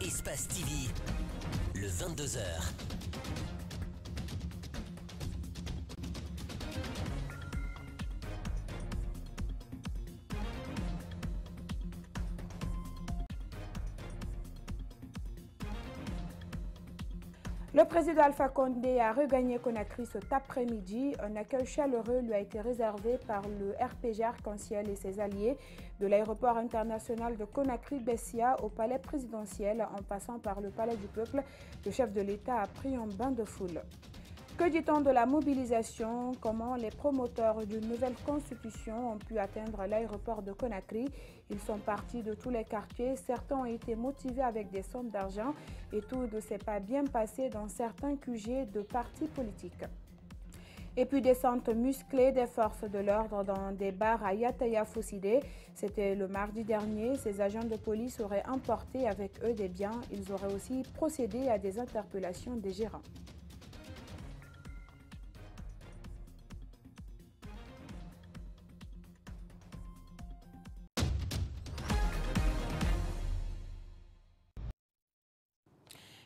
Espace TV, le 22h. Le président Alpha Condé a regagné Conakry cet après-midi. Un accueil chaleureux lui a été réservé par le RPG Arc-en-Ciel et ses alliés de l'aéroport international de Conakry-Bessia au palais présidentiel en passant par le palais du peuple. Le chef de l'État a pris un bain de foule. Que dit-on de la mobilisation? Comment les promoteurs d'une nouvelle constitution ont pu atteindre l'aéroport de Conakry? Ils sont partis de tous les quartiers. Certains ont été motivés avec des sommes d'argent et tout ne s'est pas bien passé dans certains QG de partis politiques. Et puis descente musclée des forces de l'ordre dans des bars à Yataya-Fossidé. C'était le mardi dernier. Ces agents de police auraient emporté avec eux des biens. Ils auraient aussi procédé à des interpellations des gérants.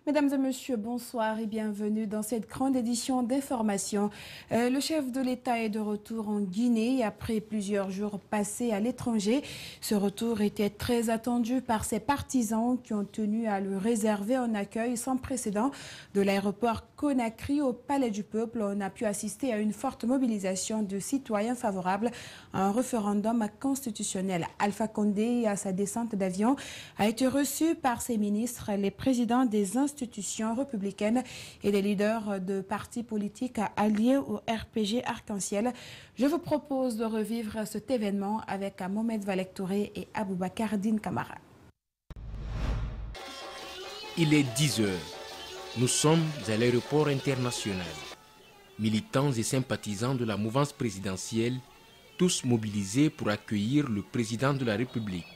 Mesdames et messieurs, bonsoir et bienvenue dans cette grande édition d'information. Le chef de l'État est de retour en Guinée après plusieurs jours passés à l'étranger. Ce retour était très attendu par ses partisans qui ont tenu à lui réserver un accueil sans précédent de l'aéroport Conakry au Palais du Peuple. On a pu assister à une forte mobilisation de citoyens favorables à un référendum constitutionnel. Alpha Condé, à sa descente d'avion, a été reçu par ses ministres, les présidents des institutions républicaines et des leaders de partis politiques alliés au RPG Arc-en-Ciel. Je vous propose de revivre cet événement avec Mohamed Valek Touré et Aboubakar Din Kamara. Il est 10 heures. Nous sommes à l'aéroport international. Militants et sympathisants de la mouvance présidentielle, tous mobilisés pour accueillir le président de la République.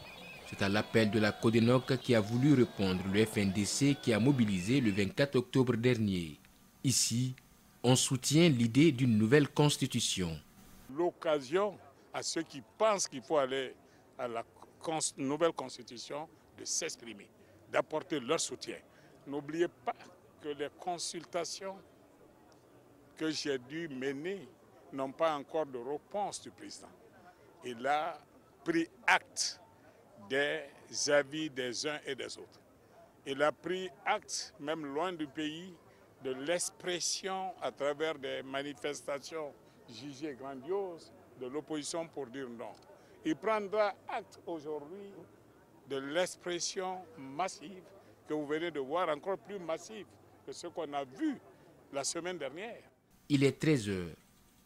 C'est à l'appel de la Codenoc qui a voulu répondre le FNDC qui a mobilisé le 24 octobre dernier. Ici, on soutient l'idée d'une nouvelle constitution. L'occasion à ceux qui pensent qu'il faut aller à la nouvelle constitution de s'exprimer, d'apporter leur soutien. N'oubliez pas que les consultations que j'ai dû mener n'ont pas encore de réponse du président. Il a pris acte des avis des uns et des autres. Il a pris acte, même loin du pays, de l'expression à travers des manifestations jugées grandioses de l'opposition pour dire non. Il prendra acte aujourd'hui de l'expression massive que vous venez de voir, encore plus massive que ce qu'on a vu la semaine dernière. Il est 13 heures.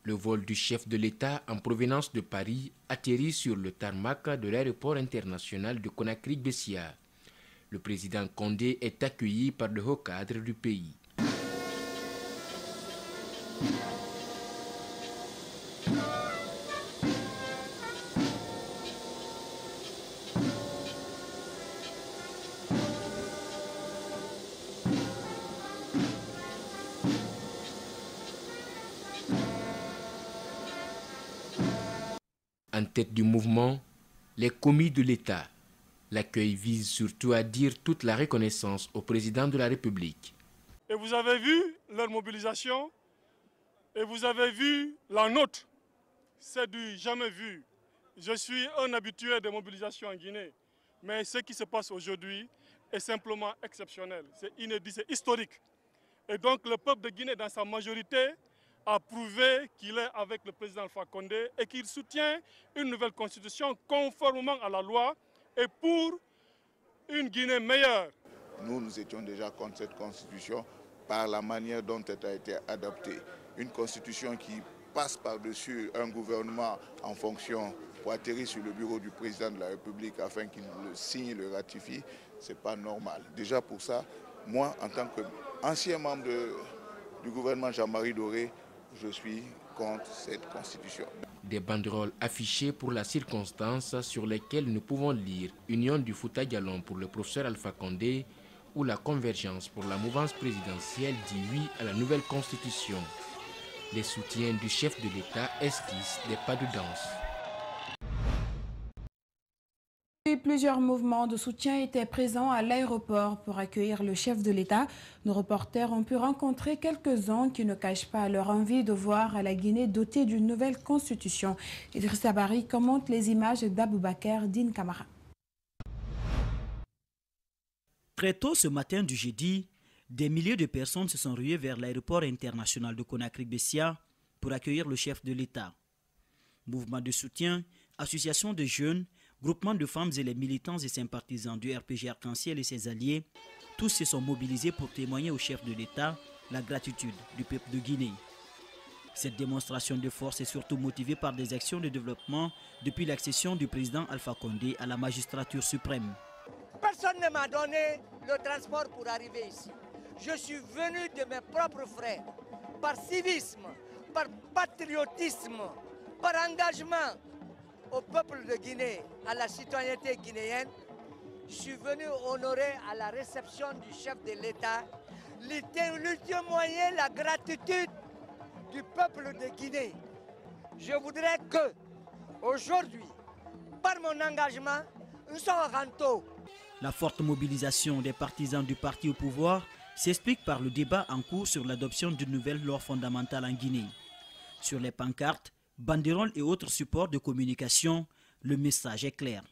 Le vol du chef de l'État en provenance de Paris atterrit sur le tarmac de l'aéroport international de Conakry-Bessia. Le président Condé est accueilli par le haut cadre du pays. En tête du mouvement, les commis de l'État. L'accueil vise surtout à dire toute la reconnaissance au président de la République. Et vous avez vu leur mobilisation et vous avez vu la nôtre. C'est du jamais vu. Je suis un habitué des mobilisations en Guinée, mais ce qui se passe aujourd'hui est simplement exceptionnel. C'est inédit, c'est historique. Et donc le peuple de Guinée dans sa majorité a prouvé qu'il est avec le président Alpha Condé et qu'il soutient une nouvelle constitution conformément à la loi et pour une Guinée meilleure. Nous étions déjà contre cette constitution par la manière dont elle a été adoptée. Une constitution qui passe par-dessus un gouvernement en fonction pour atterrir sur le bureau du président de la République afin qu'il le signe, le ratifie, ce n'est pas normal. Déjà pour ça, moi, en tant qu'ancien membre du gouvernement Jean-Marie Doré, je suis contre cette constitution. Des banderoles affichées pour la circonstance sur lesquelles nous pouvons lire « Union du Fouta Djallon pour le professeur Alpha Condé » ou la convergence pour la mouvance présidentielle dit oui à la nouvelle constitution. Les soutiens du chef de l'État esquissent des pas de danse. Plusieurs mouvements de soutien étaient présents à l'aéroport pour accueillir le chef de l'État. Nos reporters ont pu rencontrer quelques-uns qui ne cachent pas leur envie de voir la Guinée dotée d'une nouvelle constitution. Idrissa Bari commente les images d'Aboubacar Din Camara. Très tôt ce matin du jeudi, des milliers de personnes se sont ruées vers l'aéroport international de Conakry-Bessia pour accueillir le chef de l'État. Mouvement de soutien, association de jeunes, groupement de femmes et les militants et sympathisants du RPG Arc-en-Ciel et ses alliés, tous se sont mobilisés pour témoigner au chef de l'État la gratitude du peuple de Guinée. Cette démonstration de force est surtout motivée par des actions de développement depuis l'accession du président Alpha Condé à la magistrature suprême. Personne ne m'a donné le transport pour arriver ici. Je suis venu de mes propres frais, par civisme, par patriotisme, par engagement au peuple de Guinée, à la citoyenneté guinéenne. Je suis venu honorer à la réception du chef de l'État l'ultime moyen, la gratitude du peuple de Guinée. Je voudrais que, aujourd'hui, par mon engagement, nous sommes rentaux. La forte mobilisation des partisans du parti au pouvoir s'explique par le débat en cours sur l'adoption d'une nouvelle loi fondamentale en Guinée. Sur les pancartes, banderoles et autres supports de communication, le message est clair.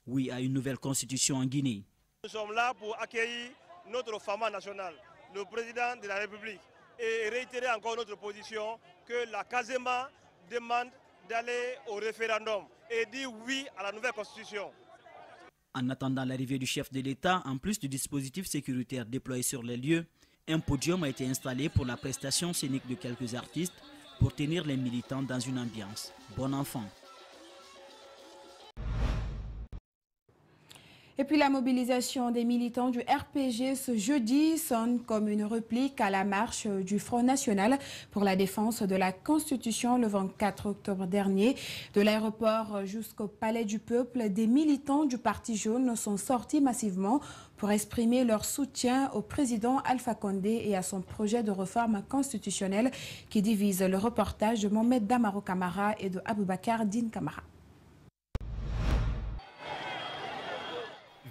Oui à une nouvelle constitution en Guinée. Nous sommes là pour accueillir notre fama national, le président de la République, et réitérer encore notre position que la Caséma demande d'aller au référendum et dire oui à la nouvelle constitution. En attendant l'arrivée du chef de l'État, en plus du dispositif sécuritaire déployé sur les lieux, un podium a été installé pour la prestation scénique de quelques artistes pour tenir les militants dans une ambiance bon enfant. Et puis la mobilisation des militants du RPG ce jeudi sonne comme une réplique à la marche du Front National pour la défense de la Constitution le 24 octobre dernier. De l'aéroport jusqu'au Palais du Peuple, des militants du Parti jaune sont sortis massivement pour exprimer leur soutien au président Alpha Condé et à son projet de réforme constitutionnelle qui divise. Le reportage de Mohamed Damaro Camara et de Aboubacar Din Camara.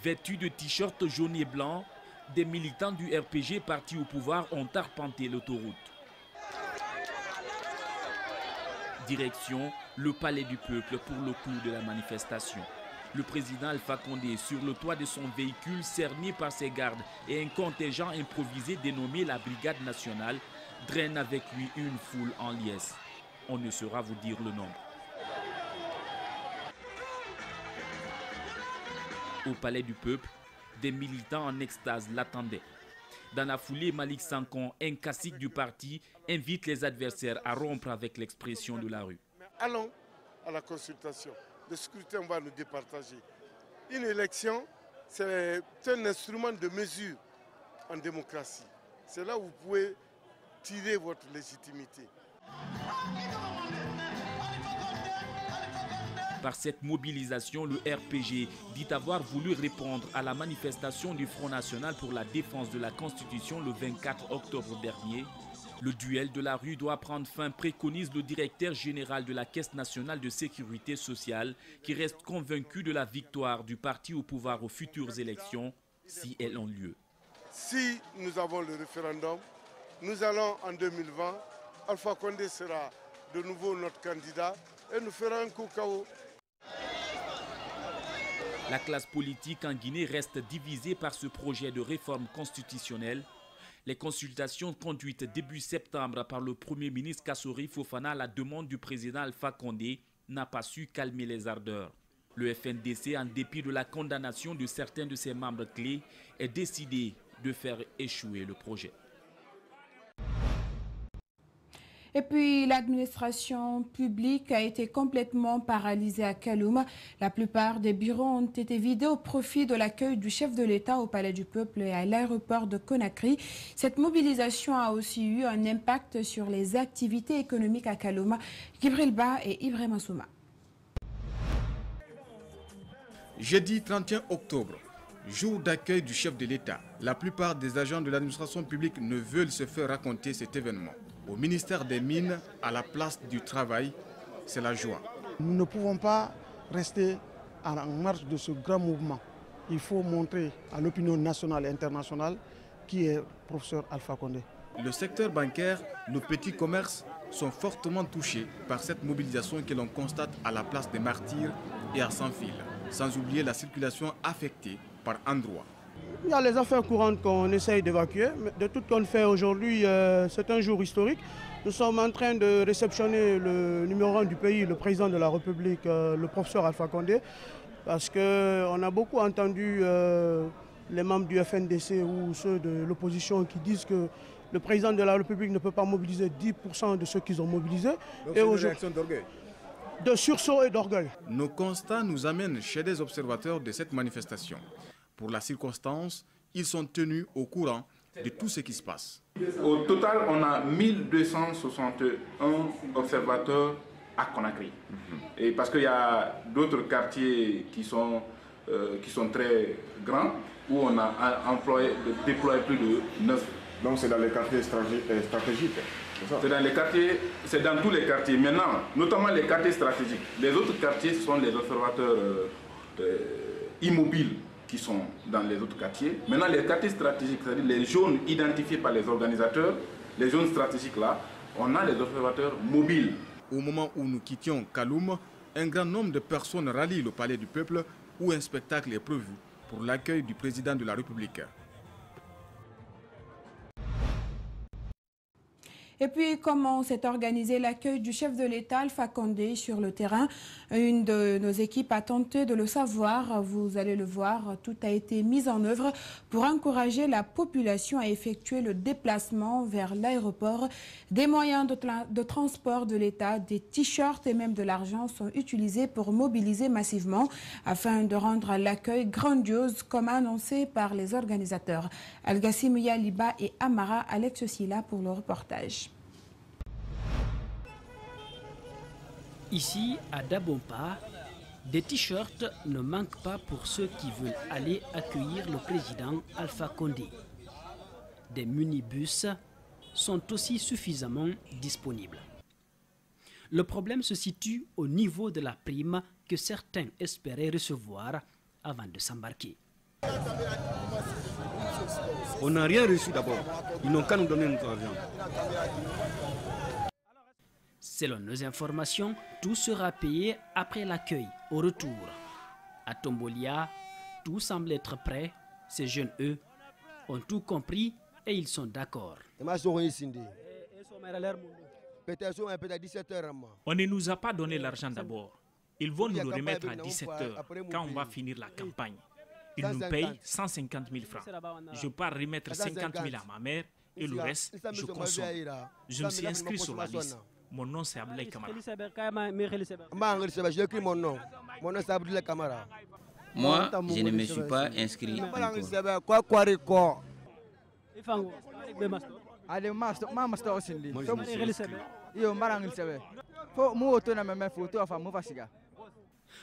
Vêtus de t-shirts jaunes et blancs, des militants du RPG partis au pouvoir ont arpenté l'autoroute. Direction le Palais du Peuple pour le clou de la manifestation. Le président Alpha Condé, sur le toit de son véhicule cerné par ses gardes et un contingent improvisé dénommé la Brigade nationale, draine avec lui une foule en liesse. On ne saura vous dire le nombre. Au Palais du Peuple, des militants en extase l'attendaient. Dans la foulée, Malik Sankon, un cacique du parti, invite les adversaires à rompre avec l'expression de la rue. Allons à la consultation. Le scrutin va nous départager. Une élection, c'est un instrument de mesure en démocratie. C'est là où vous pouvez tirer votre légitimité. Par cette mobilisation, le RPG dit avoir voulu répondre à la manifestation du Front National pour la défense de la Constitution le 24 octobre dernier. Le duel de la rue doit prendre fin, préconise le directeur général de la Caisse nationale de sécurité sociale, qui reste convaincu de la victoire du parti au pouvoir aux futures élections, si elles ont lieu. Si nous avons le référendum, nous allons en 2020, Alpha Condé sera de nouveau notre candidat et nous ferons un coup KO. La classe politique en Guinée reste divisée par ce projet de réforme constitutionnelle. Les consultations conduites début septembre par le Premier ministre Kassori Fofana à la demande du président Alpha Condé n'a pas su calmer les ardeurs. Le FNDC, en dépit de la condamnation de certains de ses membres clés, est décidé de faire échouer le projet. Et puis, l'administration publique a été complètement paralysée à Kaloum. La plupart des bureaux ont été vidés au profit de l'accueil du chef de l'État au Palais du Peuple et à l'aéroport de Conakry. Cette mobilisation a aussi eu un impact sur les activités économiques à Kaloum. Gibril Ba et Ibrahima Souma. Jeudi 31 octobre, jour d'accueil du chef de l'État. La plupart des agents de l'administration publique ne veulent se faire raconter cet événement. Au ministère des Mines, à la place du travail, c'est la joie. Nous ne pouvons pas rester en marge de ce grand mouvement, il faut montrer à l'opinion nationale et internationale qui est professeur Alpha Condé. Le secteur bancaire, nos petits commerces sont fortement touchés par cette mobilisation que l'on constate à la place des Martyrs et à Saint-Fil, sans oublier la circulation affectée par endroits. Il y a les affaires courantes qu'on essaye d'évacuer, mais de tout qu'on fait aujourd'hui, c'est un jour historique. Nous sommes en train de réceptionner le numéro 1 du pays, le président de la République, le professeur Alpha Condé, parce qu'on a beaucoup entendu les membres du FNDC ou ceux de l'opposition qui disent que le président de la République ne peut pas mobiliser 10% de ceux qu'ils ont mobilisés. Donc c'est une réaction d'orgueil. De sursaut et d'orgueil. Nos constats nous amènent chez des observateurs de cette manifestation. Pour la circonstance, ils sont tenus au courant de tout ce qui se passe. Au total, on a 1261 observateurs à Conakry. Et parce qu'il y a d'autres quartiers qui sont très grands, où on a déployé plus de 9. Donc c'est dans les quartiers stratégiques. C'est dans tous les quartiers. Maintenant, notamment les quartiers stratégiques. Les autres quartiers, ce sont les observateurs immobiles qui sont dans les autres quartiers. Maintenant, les quartiers stratégiques, c'est-à-dire les zones identifiées par les organisateurs, les zones stratégiques là, on a les observateurs mobiles. Au moment où nous quittions Kaloum, un grand nombre de personnes rallient le palais du peuple où un spectacle est prévu pour l'accueil du président de la République. Et puis, comment s'est organisé l'accueil du chef de l'État, Alpha Condé, sur le terrain? Une de nos équipes a tenté de le savoir. Vous allez le voir, tout a été mis en œuvre pour encourager la population à effectuer le déplacement vers l'aéroport. Des moyens de transport de l'État, des t-shirts et même de l'argent sont utilisés pour mobiliser massivement afin de rendre l'accueil grandiose comme annoncé par les organisateurs. Algassim Yaliba et Amara Alex Silla pour le reportage. Ici, à Dabompa, des t-shirts ne manquent pas pour ceux qui veulent aller accueillir le président Alpha Condé. Des minibus sont aussi suffisamment disponibles. Le problème se situe au niveau de la prime que certains espéraient recevoir avant de s'embarquer. On n'a rien reçu d'abord. Ils n'ont qu'à nous donner notre argent. Selon nos informations, tout sera payé après l'accueil, au retour. À Tombolia, tout semble être prêt. Ces jeunes, eux, ont tout compris et ils sont d'accord. On ne nous a pas donné l'argent d'abord. Ils vont nous le remettre à 17h, quand on va finir la campagne. Ils nous payent 150 000 francs. Je pars remettre 50 000 à ma mère et le reste, je consomme. Je me suis inscrit sur la liste. Mon nom c'est Abdoulaye Kamara. Moi, je ne me suis pas inscrit encore.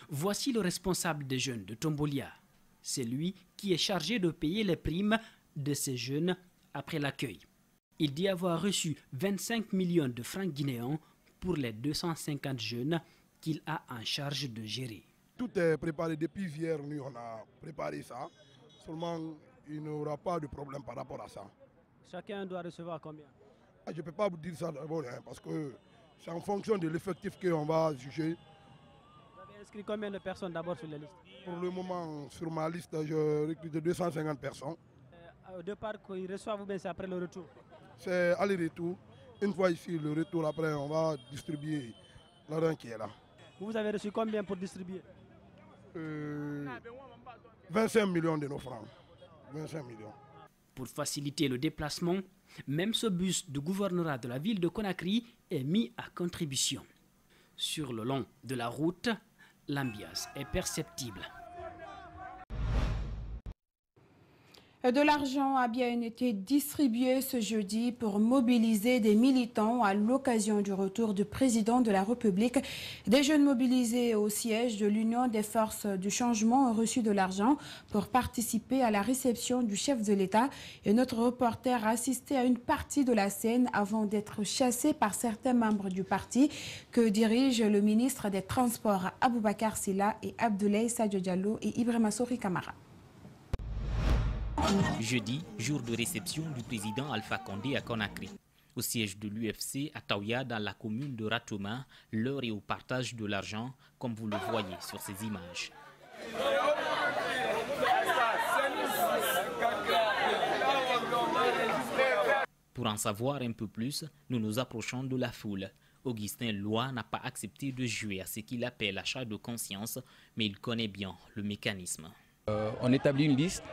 Voici le responsable des jeunes de Tombolia. C'est lui qui est chargé de payer les primes de ces jeunes après l'accueil. Il dit avoir reçu 25 millions de francs guinéens pour les 250 jeunes qu'il a en charge de gérer. Tout est préparé depuis hier, nous on a préparé ça. Seulement, il n'y aura pas de problème par rapport à ça. Chacun doit recevoir combien? Je ne peux pas vous dire ça d'abord, parce que c'est en fonction de l'effectif qu'on va juger. Vous avez inscrit combien de personnes d'abord sur la liste? Pour le moment, sur ma liste, je recrute 250 personnes. Au départ, ils reçoivent ou bien c'est après le retour? C'est aller-retour. Une fois ici, le retour, après, on va distribuer l'argent qui est là. Vous avez reçu combien pour distribuer? 25 millions de nos francs. 25 millions. Pour faciliter le déplacement, même ce bus du gouvernorat de la ville de Conakry est mis à contribution. Sur le long de la route, l'ambiance est perceptible. De l'argent a bien été distribué ce jeudi pour mobiliser des militants à l'occasion du retour du président de la République. Des jeunes mobilisés au siège de l'Union des forces du changement ont reçu de l'argent pour participer à la réception du chef de l'État. Et notre reporter a assisté à une partie de la scène avant d'être chassé par certains membres du parti que dirigent le ministre des Transports Aboubacar Silla et Abdoulaye Sadio Diallo et Ibrahima Souri Kamara. Jeudi, jour de réception du président Alpha Condé à Conakry. Au siège de l'UFC à Taouya, dans la commune de Ratouma, l'heure est au partage de l'argent, comme vous le voyez sur ces images. Pour en savoir un peu plus, nous nous approchons de la foule. Augustin Loy n'a pas accepté de jouer à ce qu'il appelle achat de conscience, mais il connaît bien le mécanisme. On établit une liste.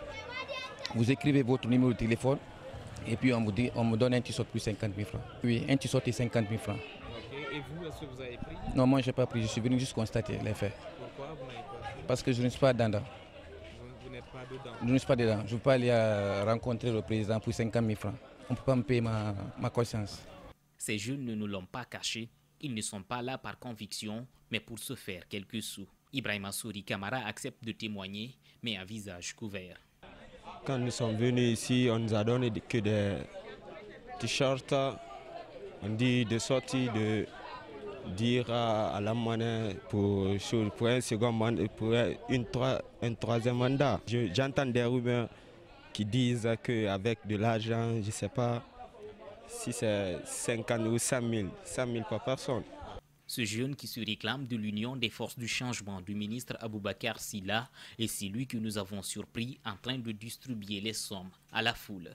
Vous écrivez votre numéro de téléphone et puis on me donne un t-shirt plus 50 000 francs. Oui, un t-shirt et 50 000 francs. Okay. Et vous, est-ce que vous avez pris? Non, moi je n'ai pas pris, je suis venu juste constater les faits. Pourquoi vous n'avez pas pris? Parce que je ne suis pas dedans. Vous n'êtes pas dedans? Je ne suis pas dedans. Je ne veux pas aller rencontrer le président pour 50 000 francs. On ne peut pas me payer ma conscience. Ces jeunes ne nous l'ont pas caché. Ils ne sont pas là par conviction, mais pour se faire quelques sous. Ibrahima Souri Kamara accepte de témoigner, mais à visage couvert. Quand nous sommes venus ici, on nous a donné que des t-shirts. On dit de sortir, de dire à la monnaie pour un second mandat, pour un troisième mandat. J'entends des rumeurs qui disent qu'avec de l'argent, je ne sais pas si c'est 50 ou 100 000 par personne. Ce jeune qui se réclame de l'Union des forces du changement du ministre Aboubacar Silla est celui que nous avons surpris en train de distribuer les sommes à la foule.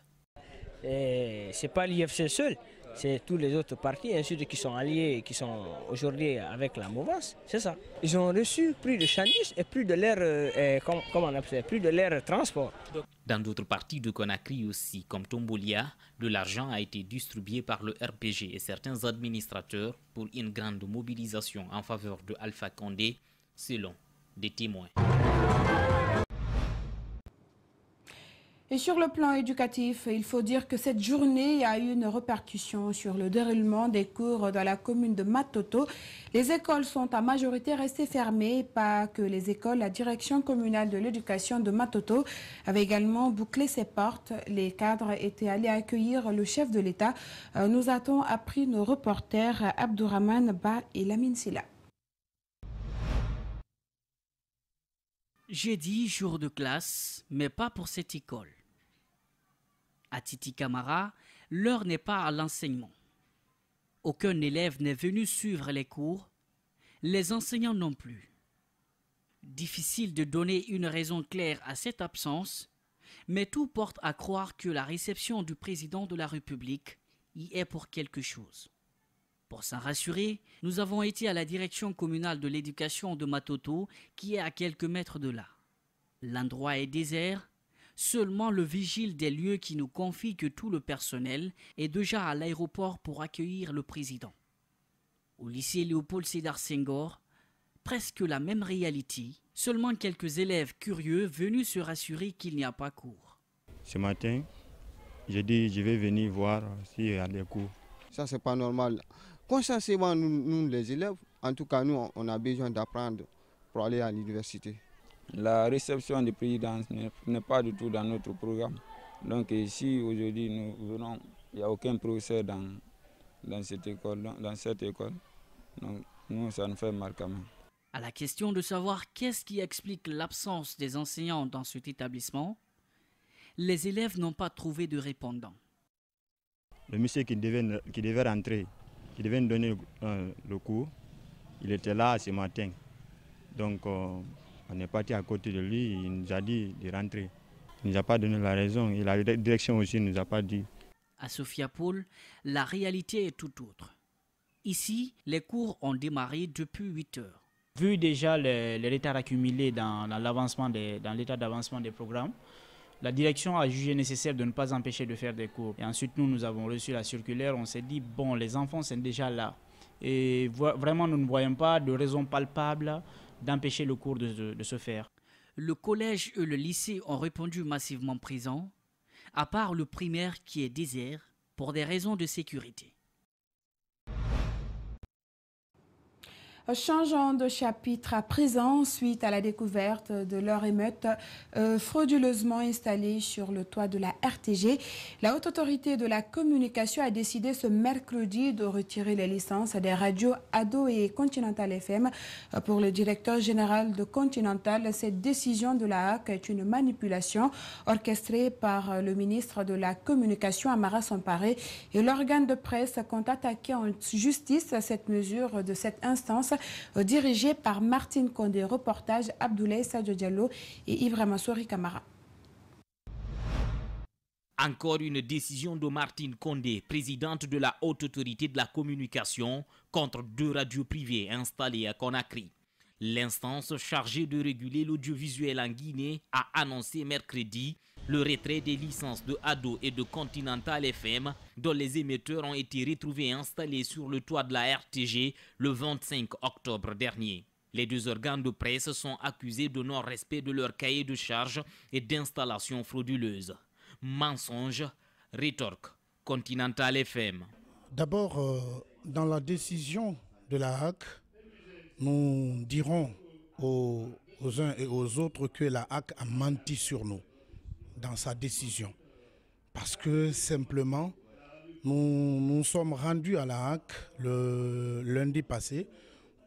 Ce n'est pas l'IFC seul, c'est tous les autres partis ainsi qui sont alliés, qui sont aujourd'hui avec la mouvance, c'est ça. Ils ont reçu plus de chandis et plus de l'air transport. Dans d'autres parties de Conakry aussi, comme Tombolia, de l'argent a été distribué par le RPG et certains administrateurs pour une grande mobilisation en faveur de Alpha Condé, selon des témoins. Et sur le plan éducatif, il faut dire que cette journée a eu une répercussion sur le déroulement des cours dans la commune de Matoto. Les écoles sont à majorité restées fermées, pas que les écoles. La direction communale de l'éducation de Matoto avait également bouclé ses portes. Les cadres étaient allés accueillir le chef de l'État. Nous a-t-on appris nos reporters Abdourahmane Ba et Lamine Silla. Jeudi, jour de classe, mais pas pour cette école. À Titi Camara, l'heure n'est pas à l'enseignement. Aucun élève n'est venu suivre les cours, les enseignants non plus. Difficile de donner une raison claire à cette absence, mais tout porte à croire que la réception du président de la République y est pour quelque chose. Pour s'en rassurer, nous avons été à la direction communale de l'éducation de Matoto, qui est à quelques mètres de là. L'endroit est désert, seulement le vigile des lieux qui nous confie que tout le personnel est déjà à l'aéroport pour accueillir le président. Au lycée Léopold Sédar Senghor, presque la même réalité, seulement quelques élèves curieux venus se rassurer qu'il n'y a pas cours. Ce matin, j'ai dit je vais venir voir s'il y a des cours. Ça, c'est pas normal. Consciemment, nous, les élèves, en tout cas, nous, on a besoin d'apprendre pour aller à l'université. La réception du président n'est pas du tout dans notre programme. Donc ici, aujourd'hui, nous venons, il n'y a aucun professeur dans cette école. Donc nous, ça nous fait mal quand même. À la question de savoir qu'est-ce qui explique l'absence des enseignants dans cet établissement, les élèves n'ont pas trouvé de répondant. Le monsieur qui devait rentrer, qui devait nous donner le cours, il était là ce matin. Donc on est parti à côté de lui, il nous a dit de rentrer. Il ne nous a pas donné la raison et la direction aussi ne nous a pas dit. À Sophiapol, la réalité est tout autre. Ici, les cours ont démarré depuis 8 heures. Vu déjà les retards accumulés dans l'état d'avancement des programmes, la direction a jugé nécessaire de ne pas empêcher de faire des cours. Et ensuite, nous avons reçu la circulaire, on s'est dit, bon, les enfants sont déjà là. Et vraiment, nous ne voyons pas de raison palpable d'empêcher le cours de se faire. Le collège et le lycée ont répondu massivement présents, à part le primaire qui est désert pour des raisons de sécurité. Changeons de chapitre à présent suite à la découverte de leur émeute frauduleusement installée sur le toit de la RTG. La Haute Autorité de la Communication a décidé ce mercredi de retirer les licences des radios Ado et Continental FM. Pour le directeur général de Continental, cette décision de la HAC est une manipulation orchestrée par le ministre de la Communication, Amara Samparé, et l'organe de presse compte attaquer en justice cette mesure de cette instance dirigé par Martine Condé. Reportage Abdoulaye Sadio Diallo et Ibrahima Souri Kamara. Encore une décision de Martine Condé, présidente de la Haute Autorité de la Communication, contre 2 radios privées installées à Conakry. L'instance chargée de réguler l'audiovisuel en Guinée a annoncé mercredi le retrait des licences de Ado et de Continental FM dont les émetteurs ont été retrouvés installés sur le toit de la RTG le 25 octobre dernier. Les 2 organes de presse sont accusés de non-respect de leur cahier de charges et d'installations frauduleuses. Mensonge, rétorque, Continental FM. D'abord, dans la décision de la HAC, nous dirons aux uns et aux autres que la HAC a menti sur nous dans sa décision. Parce que simplement, nous sommes rendus à la HAC le lundi passé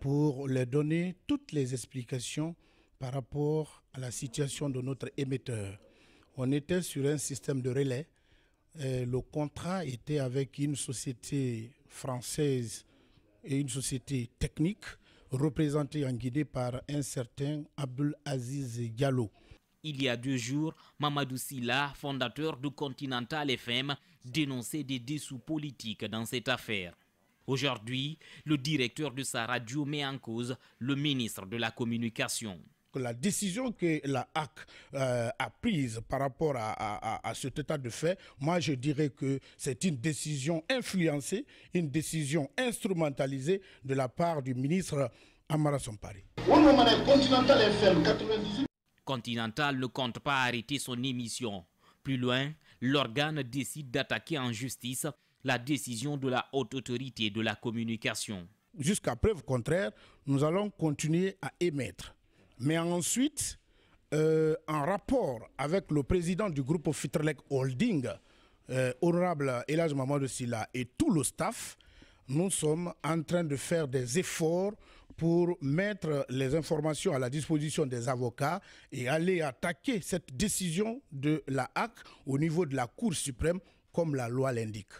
pour leur donner toutes les explications par rapport à la situation de notre émetteur. On était sur un système de relais. Le contrat était avec une société française et une société technique représentée en Guinée par un certain Abdul Aziz Diallo. Il y a 2 jours, Mamadou Silla, fondateur de Continental FM, dénonçait des dessous politiques dans cette affaire. Aujourd'hui, le directeur de sa radio met en cause le ministre de la Communication. La décision que la HAC a prise par rapport à cet état de fait, moi je dirais que c'est une décision influencée, une décision instrumentalisée de la part du ministre Amara Samparé. Continental ne compte pas arrêter son émission. Plus loin, l'organe décide d'attaquer en justice la décision de la Haute Autorité de la Communication. Jusqu'à preuve contraire, nous allons continuer à émettre. Mais ensuite, en rapport avec le président du groupe Fitrelec Holding, honorable Elhadj Mamadou Silla et tout le staff, nous sommes en train de faire des efforts pour mettre les informations à la disposition des avocats et aller attaquer cette décision de la HAC au niveau de la Cour suprême comme la loi l'indique.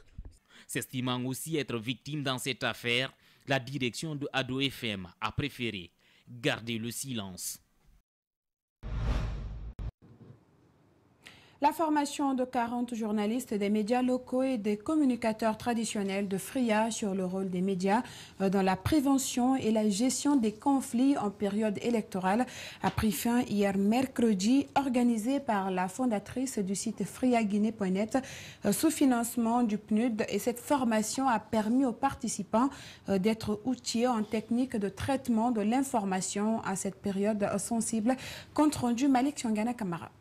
S'estimant aussi être victime dans cette affaire, la direction de Ado FM a préféré garder le silence. La formation de 40 journalistes des médias locaux et des communicateurs traditionnels de FRIA sur le rôle des médias dans la prévention et la gestion des conflits en période électorale a pris fin hier mercredi, organisée par la fondatrice du site friaguinée.net sous financement du PNUD. Et cette formation a permis aux participants d'être outillés en technique de traitement de l'information à cette période sensible. Compte rendu Malik Changana Kamara.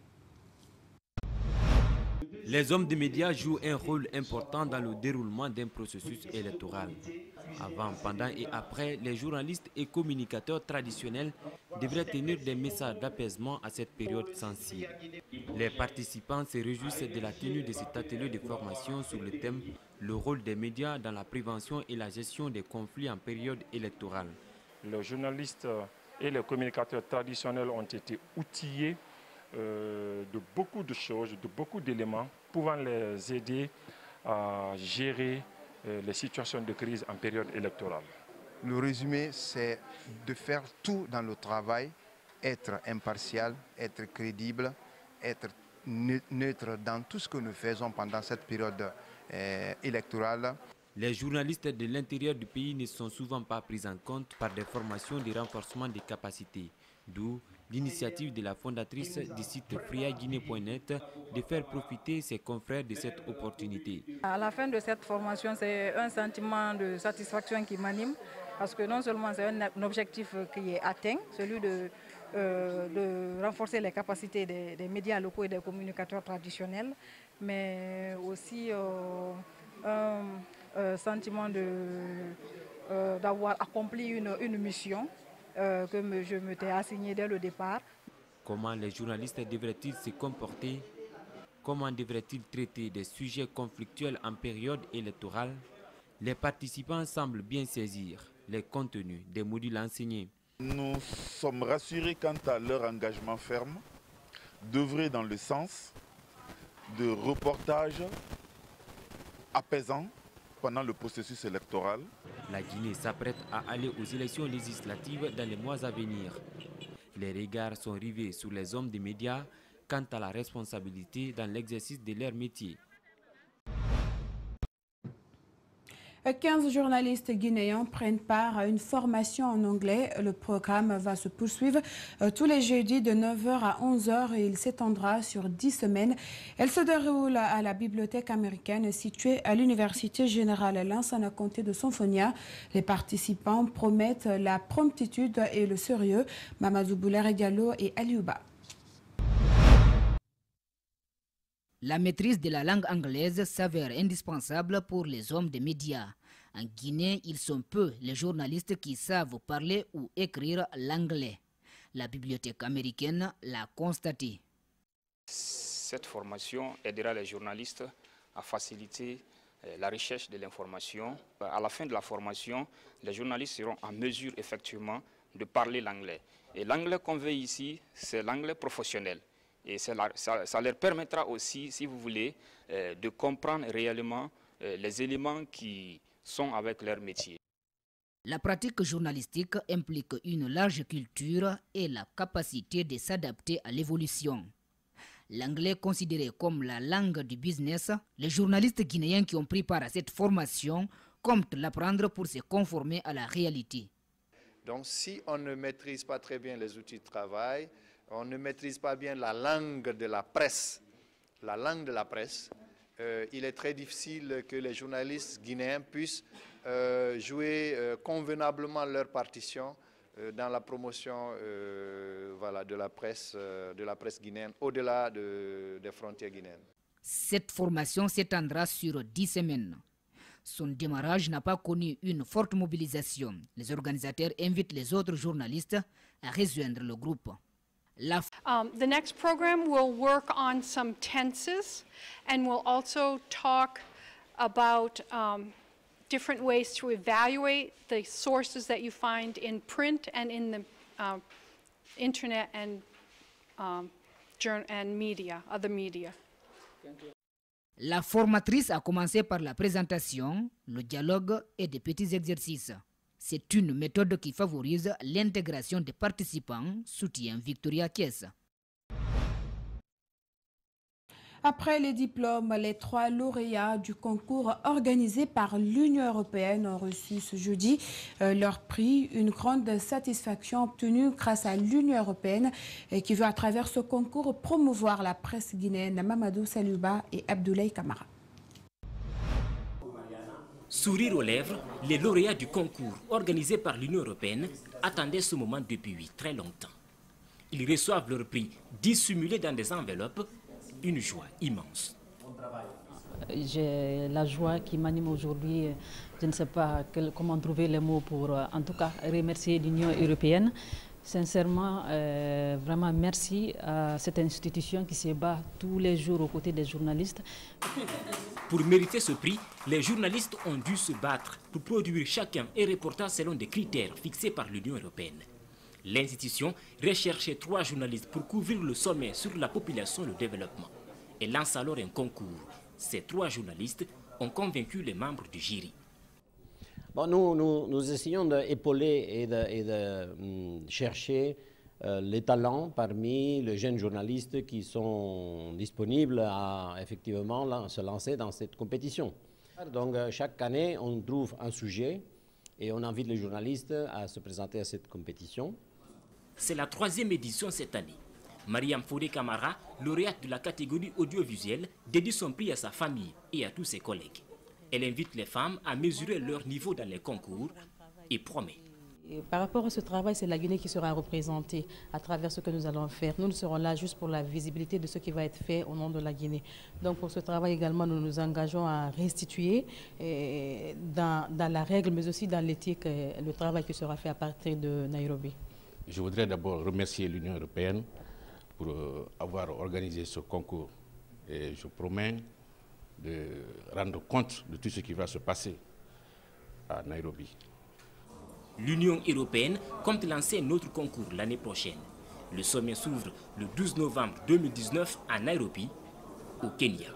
Les hommes des médias jouent un rôle important dans le déroulement d'un processus électoral. Avant, pendant et après, les journalistes et communicateurs traditionnels devraient tenir des messages d'apaisement à cette période sensible. Les participants se réjouissent de la tenue de cet atelier de formation sur le thème « Le rôle des médias dans la prévention et la gestion des conflits en période électorale ». Les journalistes et les communicateurs traditionnels ont été outillés de beaucoup de choses, de beaucoup d'éléments pouvant les aider à gérer les situations de crise en période électorale. Le résumé, c'est de faire tout dans le travail, être impartial, être crédible, être neutre dans tout ce que nous faisons pendant cette période électorale. Les journalistes de l'intérieur du pays ne sont souvent pas pris en compte par des formations de renforcement des capacités, d'où l'initiative de la fondatrice du site friaguinée.net de faire profiter ses confrères de cette opportunité. À la fin de cette formation, c'est un sentiment de satisfaction qui m'anime parce que non seulement c'est un objectif qui est atteint, celui de de renforcer les capacités des médias locaux et des communicateurs traditionnels, mais aussi un sentiment d'avoir accompli une mission que je m'étais assignée dès le départ. Comment les journalistes devraient-ils se comporter? Comment devraient-ils traiter des sujets conflictuels en période électorale? Les participants semblent bien saisir les contenus des modules enseignés. Nous sommes rassurés quant à leur engagement ferme d'œuvrer dans le sens de reportages apaisants pendant le processus électoral. La Guinée s'apprête à aller aux élections législatives dans les mois à venir. Les regards sont rivés sur les hommes des médias quant à la responsabilité dans l'exercice de leur métier. 15 journalistes guinéens prennent part à une formation en anglais. Le programme va se poursuivre tous les jeudis de 9h à 11h et il s'étendra sur 10 semaines. Elle se déroule à la bibliothèque américaine située à l'Université générale Lansana Conté de Sonfonia. Les participants promettent la promptitude et le sérieux. Mamadou Boulere Diallo et Aliouba. La maîtrise de la langue anglaise s'avère indispensable pour les hommes des médias. En Guinée, ils sont peu les journalistes qui savent parler ou écrire l'anglais. La bibliothèque américaine l'a constaté. Cette formation aidera les journalistes à faciliter la recherche de l'information. À la fin de la formation, les journalistes seront en mesure effectivement de parler l'anglais. Et l'anglais qu'on veut ici, c'est l'anglais professionnel. Et ça leur permettra aussi, si vous voulez, de comprendre réellement les éléments qui sont avec leur métier. La pratique journalistique implique une large culture et la capacité de s'adapter à l'évolution. L'anglais considéré comme la langue du business, les journalistes guinéens qui ont pris part à cette formation comptent l'apprendre pour se conformer à la réalité. Donc si on ne maîtrise pas très bien les outils de travail, on ne maîtrise pas bien la langue de la presse, il est très difficile que les journalistes guinéens puissent jouer convenablement leur partition dans la promotion de la presse guinéenne, au-delà des frontières guinéennes. Cette formation s'étendra sur 10 semaines. Son démarrage n'a pas connu une forte mobilisation. Les organisateurs invitent les autres journalistes à rejoindre le groupe. The next program will work on some tenses and we'll also talk about different ways to evaluate the sources that you find in print and in the internet and media, other media. La formatrice a commencé par la présentation, le dialogue et des petits exercices. C'est une méthode qui favorise l'intégration des participants, soutient Victoria Kies. Après les diplômes, les 3 lauréats du concours organisé par l'Union européenne ont reçu ce jeudi leur prix. Une grande satisfaction obtenue grâce à l'Union européenne qui veut à travers ce concours promouvoir la presse guinéenne. Mamadou Saluba et Abdoulaye Kamara. Sourire aux lèvres, les lauréats du concours organisé par l'Union européenne attendaient ce moment depuis très longtemps. Ils reçoivent leur prix dissimulé dans des enveloppes, une joie immense. J'ai la joie qui m'anime aujourd'hui. Je ne sais pas comment trouver les mots pour, en tout cas, remercier l'Union européenne. Sincèrement, vraiment merci à cette institution qui se bat tous les jours aux côtés des journalistes. Pour mériter ce prix, les journalistes ont dû se battre pour produire chacun un reportage selon des critères fixés par l'Union européenne. L'institution recherchait 3 journalistes pour couvrir le sommet sur la population et le développement. Et lance alors un concours. Ces 3 journalistes ont convaincu les membres du jury. Bon, nous essayons d'épauler et de chercher les talents parmi les jeunes journalistes qui sont disponibles à effectivement se lancer dans cette compétition. Donc chaque année, on trouve un sujet et on invite les journalistes à se présenter à cette compétition. C'est la 3e édition cette année. Mariam Fodé Kamara, lauréate de la catégorie audiovisuelle, dédie son prix à sa famille et à tous ses collègues. Elle invite les femmes à mesurer leur niveau dans les concours et promet. Et par rapport à ce travail, c'est la Guinée qui sera représentée à travers ce que nous allons faire. Nous serons là juste pour la visibilité de ce qui va être fait au nom de la Guinée. Donc pour ce travail également, nous nous engageons à restituer dans la règle, mais aussi dans l'éthique, le travail qui sera fait à partir de Nairobi. Je voudrais d'abord remercier l'Union européenne pour avoir organisé ce concours. Et je promets de rendre compte de tout ce qui va se passer à Nairobi. L'Union européenne compte lancer un autre concours l'année prochaine. Le sommet s'ouvre le 12 novembre 2019 à Nairobi, au Kenya.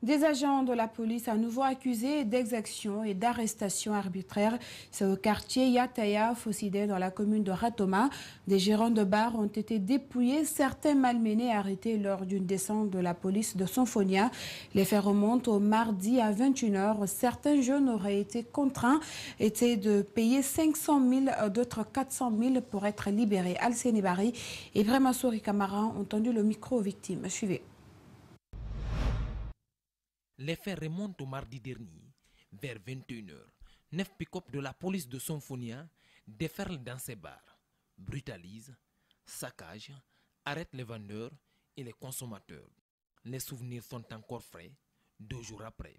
Des agents de la police à nouveau accusés d'exactions et d'arrestations arbitraires. C'est au quartier Yataya, Fossidé, dans la commune de Ratoma. Des gérants de bars ont été dépouillés, certains malmenés arrêtés lors d'une descente de la police de Sonfonia. Les faits remontent au mardi à 21h. Certains jeunes auraient été contraints de payer 500 000, d'autres 400 000 pour être libérés. Alcéné Bari et Vraiment Souri Camara ont tendu le micro aux victimes. Suivez. Les faits remontent au mardi dernier, vers 21h. 9 pick-up de la police de Sonfonia déferlent dans ces bars, brutalisent, saccagent, arrêtent les vendeurs et les consommateurs. Les souvenirs sont encore frais, 2 jours après.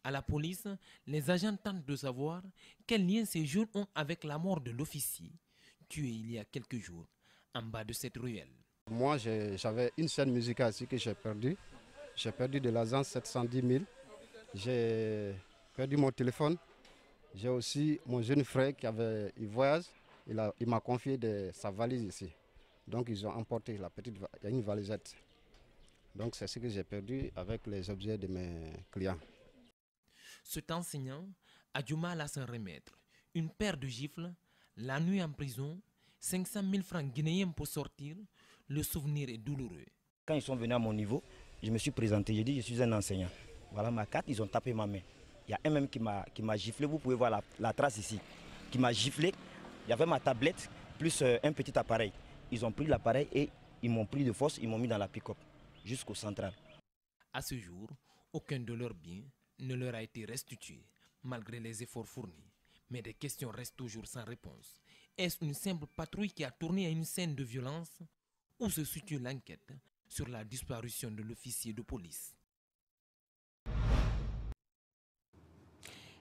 À la police, les agents tentent de savoir quel lien ces jeunes ont avec la mort de l'officier, tué il y a quelques jours, en bas de cette ruelle. Moi, j'avais une scène musicale ici que j'ai perdue. J'ai perdu de l'agence 710 000. J'ai perdu mon téléphone. J'ai aussi mon jeune frère il voyage. Il m'a confié sa valise ici. Donc ils ont emporté il y a une valisette. Donc c'est ce que j'ai perdu avec les objets de mes clients. Cet enseignant a du mal à s'en remettre. Une paire de gifles, la nuit en prison, 500 000 francs guinéens pour sortir, le souvenir est douloureux. Quand ils sont venus à mon niveau, je me suis présenté, j'ai dit je suis un enseignant. Voilà ma carte, ils ont tapé ma main. Il y a un même qui m'a giflé, vous pouvez voir la trace ici, qui m'a giflé. Il y avait ma tablette plus un petit appareil. Ils ont pris l'appareil et ils m'ont pris de force, ils m'ont mis dans la pick-up jusqu'au central. À ce jour, aucun de leurs biens ne leur a été restitué, malgré les efforts fournis. Mais des questions restent toujours sans réponse. Est-ce une simple patrouille qui a tourné à une scène de violence? Où se situe l'enquête sur la disparition de l'officier de police?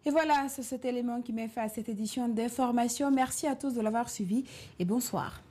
Et voilà, c'est cet élément qui met fin à cette édition d'information. Merci à tous de l'avoir suivi et bonsoir.